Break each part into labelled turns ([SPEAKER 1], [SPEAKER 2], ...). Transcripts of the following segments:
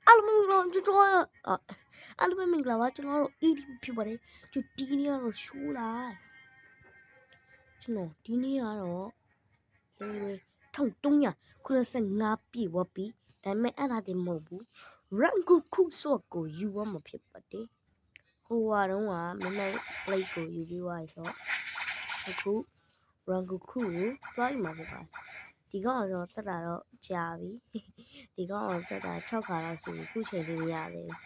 [SPEAKER 1] အားလုံးမင်္ဂလာကျွန်တော်အားလုံးမင်္ဂလာပါကျွန်တော်တို့ ED ဖြစ်ပါတယ်ကျွန်တော်ဒီနေ့ကတော့ရှိုးလိုက်ကျွန်တော်ဒီနေ့ကတော့1385ပြည့်ဝပြီဒါပေမဲ့အဲ့ဒါတည်းမဟုတ်ဘူး rank ခုစော့ကိုယူရမှာဖြစ်ပါတယ်ဟိုကတော့မနေ့ play ကိုယူပြီးသွားပြီဆိုတော့အခု rank ခုကိုသွားယူမှာဖြစ်ပါတယ်ဒီကောင်ကတော့တက်တာတော့ကြာပြီဒီကောင်ကတော့တက်တာ6ခါလောက်ရှိပြီခုချိန်လေးမရသေးဘူး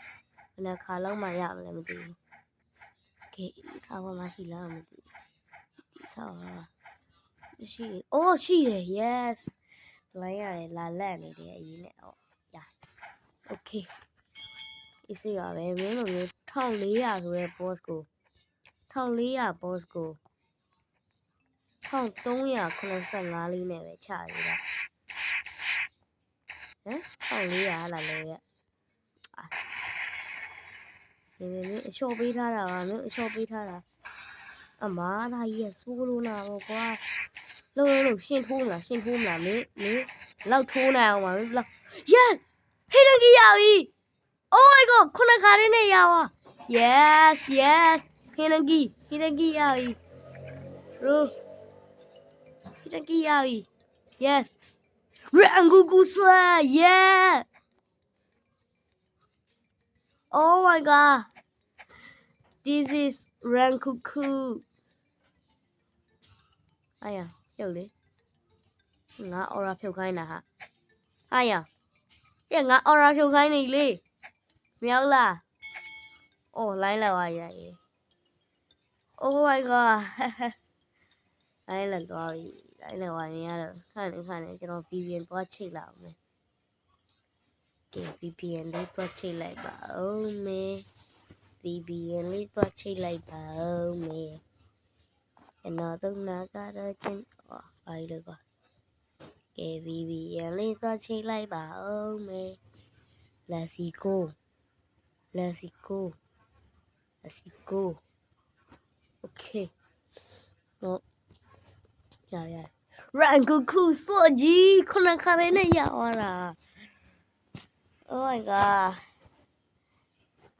[SPEAKER 1] ဘယ်နှခါလောက်မှရမလဲမသိဘူးကဲစာဝါမရှိလားမသိဘူးဒီစာဝါမရှိအော်ရှိတယ် yes လိုင်းရတယ်လာလက်နေတယ်အရင်နဲ့ဟောရ okay အစ်စေးပါပဲမင်းတို့မျိုး1400ဆိုတဲ့ boss ကို1400 boss ကို1385လေးနဲ့ပဲချပေးတာဟမ်1400လာလဲရမင်းအလျှော့ပေးထားတာပါမင်းအလျှော့ပေးထားတာအမားသားကြီးကစိုးလို့နာတော့ကွာလို့ရှင်းထိုးမလားမင်းလောက်ထိုးနိုင်အောင်ပါမင်းလောက် yes ဟေးတကြီးရပြီ oh my god ခုနခါလေးနဲ့ရပါ yes ဟေးတကြီးရပြီဟေးတကြီးရပြီ yes ရန်ကူဆွဲ yes oh my god this is Rankuku 哎呀有嘞ငါ aura ဖြုတ်ခိုင်းတာဟာဟာရငါ aura ဖြုတ်ခိုင်းနေလေမြောက်လားအော်လိုင်းလောက်ရရ oh my god လိုင်းလောက်သွားပြီလိုင်းလောက်ရရင်တော့ခဏနေကျွန်တော် VPN သွားချိတ်လာအောင်မယ်ကဲ VPN လေးသွားချိတ်လိုက်ပါဦးမေVPN လေးသွားချိတ်လိုက်ပါဦးမေကျွန်တော်သုံးနာကတော့ချင်းဘာလဲကွာကဲ VPN လေးသွားချိတ်လိုက်ပါဦးမေ let's go okay တော့ရ rank ခုစော့ကြီးခုနခါလေးနဲ့ရသွားတာ oh my god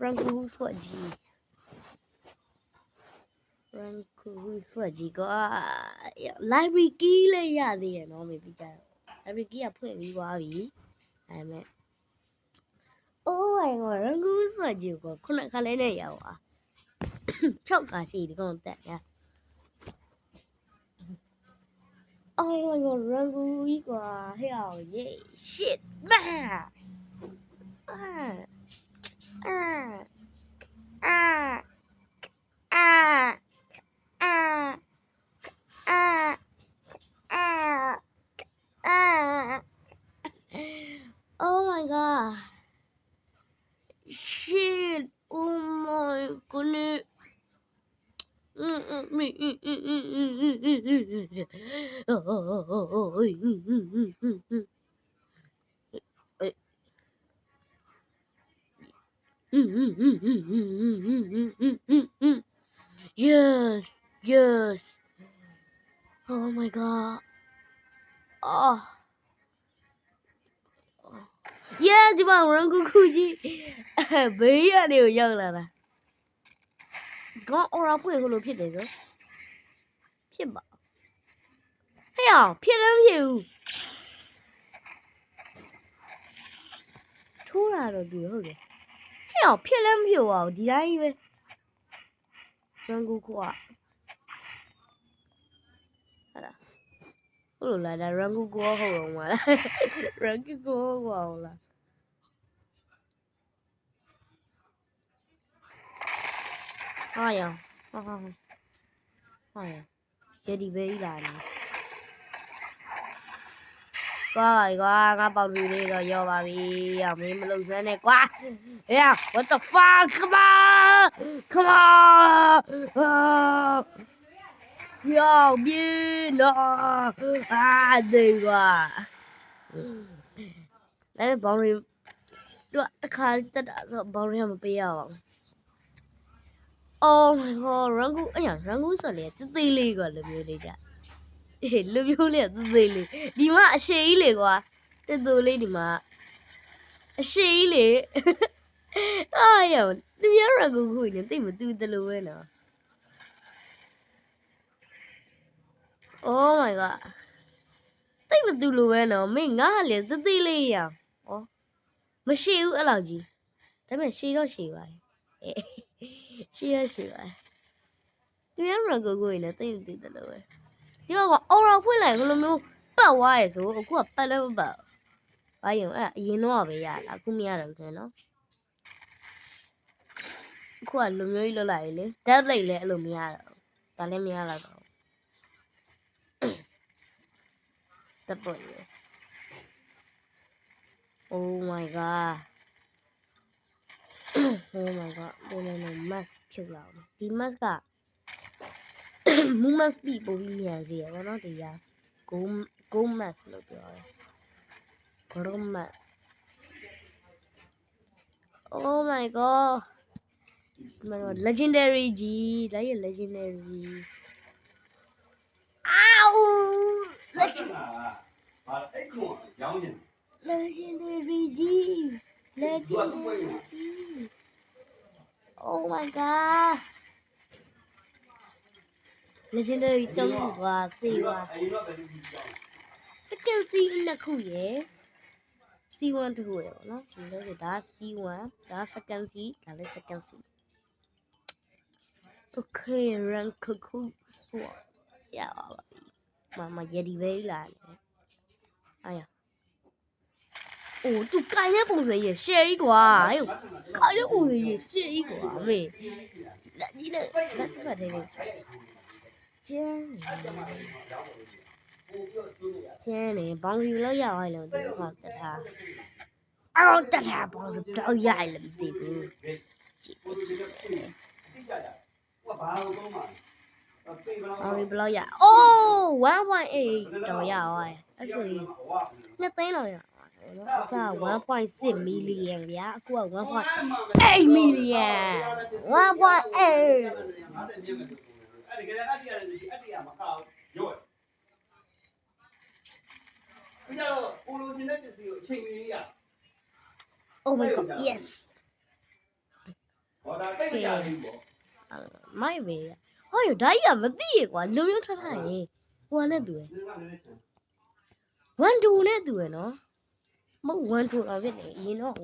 [SPEAKER 1] rank ခုစော့ကြီးကွာ library key လေးရသေးတယ်နော်မေပြီးကြတော့ library key ကဖွင့်ပြီးသွားပြီဒါပေမဲ့ oh my god rank ခုစော့ကြီးကွာခုနခါလေးနဲ့ရသွား6ခါရှိဒီကောင်တက်ညာoh my god rank ကြီးကွာဟဲ့အောင် yeah shit bang oh my god shit oh my goodness yes oh my god oh yeah ဒီမှာ rank ခုကြီးဘေးရနေကိုရောက်လာတာကောအော်ရာဖွင့်လို့ဖြစ်တယ်ဆိုဖြစ်ပါဟဲ့အောင်ဖြစ်လည်းမဖြစ်ဘူးထိုးတာတော့ဒီဟုတ်တယ်ဟဲ့အောင်ဖြစ်လည်းမဖြစ်ပါဘူးဒီတိုင်းကြီးပဲ rank ခုကဟာလားဟုတ်လို့လားဒါ rank ခုဟုတ်အောင်မလား rank ခုဟုတ်အောင်လားဟာရဟာရဒီဘေးလာနေကွာငါပေါက်လူလေးတော့ရောပါပြီ။မင်းမလုံစမ်းနဲ့ကွာ။ Yeah what the fuck come on ရောက်ပြီနော်ဒီကွာလည်းဘောင်းရီတော့တစ်ခါတက်တာဆိုဘောင်းရီမပေးရပါဘူး။ Oh my god rank ဆိုလေသေးလေးကွာလူမျိုးလေးကြလူမျိုးလေးသေးလေးဒီမှာအရှိကြီးလေကွာတူလေးဒီမှာ အရှိကြီးလေအာယောသူများရကူခုနေတိတ်မတူတယ်လို့ပဲနော် Oh my god တိတ်မတူလို့ပဲနော်မင်းငါ့လေသတိလေးရဩမရှိဘူးအဲ့လောက်ကြီးဒါပေမဲ့ရှည်တော့ရှည်ပါတယ်ရှည်ရရှည်ပါတယ်သူများရကူခုနေတိတ်မတူတယ်လို့ပဲဒီမှာကအော်ရာဖွင့်လိုက်ဘယ်လိုမျိုးပတ်သွားရဲဆိုအခုကပတ်လည်းမပတ်ဘာယုံအဲ့အရင်တော့ပဲရတာအခုမရတော့ဘူးနော်အခုကလူမျိုးကြီးလွတ်လာပြီလေ death blade လည်းအဲ့လိုမရတော့ဒါလည်းမရတော့တော့တပ်ပေါ်ရ Oh my god Oh my god ဒီလိုမျိုး mask ဖြုတ်လာအောင်ဒီ mask က movement speed ပိုပြီးမြန်စေရပါတော့ဒီက go mask လို့ပြောတယ် go mask Oh my god ဒီမှာ legendary ကြီးဒါရဲ့ legendary Ow legendary ကြီး legendary ကြီး Oh my god legendary တုံးကွာစေးကွာ second C နှစ်ခုရယ် C1 တစ်ခုရယ်ပေါ့နော်ဒီလိုဆိုဒါ C1 ဒါ second C ဒါလည်း second C Okay rank ခုဆိုရပါပါမရဒီပဲလာတယ်အားရအိုးသူကိုင်တဲ့ပုံစံကြီးရှယ်ကြီးကွာဟဲ့ကိုင်တဲ့ပုံစံကြီးရှယ်ကြီးကွာမေလက်ကြီးနဲ့လက်ဖက်တယ်ကျန်းနေဘောင်ယူလောက်ရသွားလို့ဒီကတထားအော်တထားဘောင်တော့ရရလည်းမသိဘူးအော်ဘလောက်ရအိုး 1.8 တော့ရသွားတယ်အဲ့ဆိုရင်2သိန်းလောက်ရနော်အစား 1.6 million ဗျာအခုက 1.8 million 1.8 Oh my god yes မိုက်ပဲဟောရဒါကြီးကမသိရကွာလုံရုံထထရင်ဟိုနဲ့တူရယ်1-2နဲ့တူရယ်နော်မဟုတ်1-2တော့ဖြစ်နေအရင်တော့1-2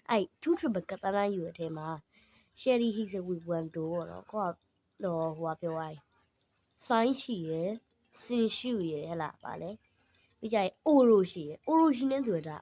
[SPEAKER 1] အဲ့2 triple ကတန်းတန်းယူရတဲ့မှာ Sherry he's a with 1-2ပေါ့နော်ကိုကတော့ဟိုပြောရယ် sign ရှိရယ် sin ရှိရယ်ဟဲ့လားဗာလဲပြီးကြရင် oro ရှိရယ် oro ရှိနေတူရတာ